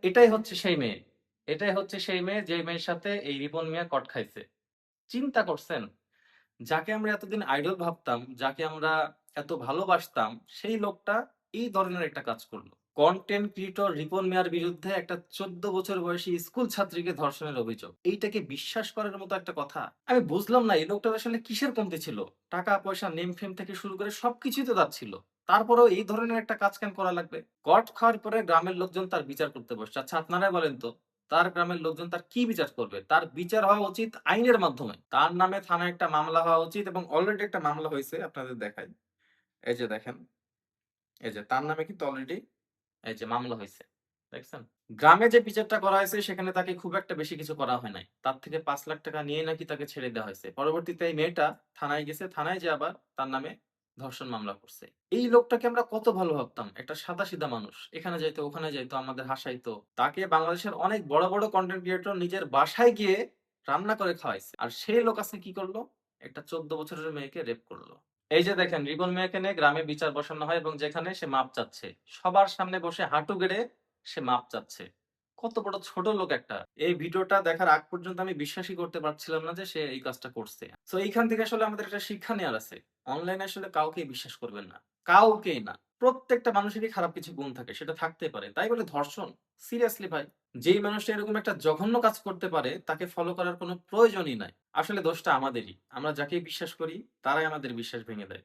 এটাই হচ্ছে সেই মেয়ে। এটাই হচ্ছে সেই মেয়ে যে মেয়ের সাথে এই রিপন মিয়া কট খাইছে। চিন্তা করছেন? যাকে আমরা এতদিন আইডল ভাবতাম, যাকে আমরা এত ভালোবাসতাম, সেই লোকটা এই ধরনের একটা কাজ করলো। কন্টেন্ট ক্রিয়েটর রিপন মিয়ার বিরুদ্ধে একটা ১৪ বছর বয়সী স্কুল ছাত্রীকে ধর্ষণের অভিযোগ। এইটাকে বিশ্বাস করার মতো একটা কথা? আমি বুঝলাম না এই লোকটার আসলে কিসের কমতি ছিল? টাকা পয়সা, নেম ফেম থেকে শুরু করে সবকিছুই তো তার ছিল। তারপরেও এই ধরনের একটা কাজ কেন করা লাগবে? কট খাওয়ার পরে গ্রামের লোকজন তার বিচার করতে বসছে। আচ্ছা আপনারাই বলেন তো, তার গ্রামের লোকজন তার কি বিচার করবে? তার বিচার হওয়া উচিত আইনের মাধ্যমে। তার নামে থানায় একটা মামলা হওয়া উচিত এবং অলরেডি একটা মামলা হইছে। আপনাদের দেখাই। এই যে দেখেন, এই যে তার নামে কিন্তু অলরেডি এই যে মামলা হইছে। দেখছেন? গ্রামে যে বিচারটা করা হয়েছে সেখানে তাকে খুব একটা বেশি কিছু করা হয় নাই। তার থেকে ৳৫,০০,০০০ নিয়ে নাকি তাকে ছেড়ে দেওয়া হয়েছে। পরবর্তীতে এই মেয়েটা থানায় গেছে। থানায় যেয়ে আবার তার নামে ধর্ষণ মামলা করছে। এই লোকটাকে আমরা কত ভালো ভাবতাম। একটা সাদাসিধা মানুষ। এখানে যাইতো, ওখানে যাইতো, আমাদের হাসাইতো। তাকে বাংলাদেশের অনেক বড়, বড় কনটেন্ট ক্রিয়েটর নিজের বাসায় গিয়ে রান্না করে খাওয়াইছে। আর সেই লোক আজকে কি করলো? একটা ১৪ বছরের মেয়েকে রেপ করলো। এই যে দেখেন রিপন মিয়াকে নিয়ে গ্রামে বিচার বসানো হয় এবং যেখানে সে মাপ চাচ্ছে। সবার সামনে বসে হাঁটু গেড়ে সে মাপ চাচ্ছে। কত বড় ছোট লোক একটা। এই ভিডিওটা দেখার আগ পর্যন্ত আমি বিশ্বাসই করতে পারছিলাম না যে সে এই কাজটা করছে। সো এইখান থেকে আসলে আমাদের একটা শিক্ষা নেওয়ার আছে। অনলাইনে আসলে কাউকেই বিশ্বাস করবেন না। কাউকেই না। প্রত্যেকটা মানুষেরই খারাপ কিছু গুণ থাকে। সেটা থাকতেই পারে। তাই বলে ধর্ষণ? সিরিয়াসলি ভাই? যেই মানুষটা এরকম একটা জঘন্য কাজ করতে পারে তাকে ফলো করার কোনো প্রয়োজনই নাই। আসলে দোষটা আমাদেরই। আমরা যাকেই বিশ্বাস করি তারাই আমাদের বিশ্বাস ভেঙে দেয়।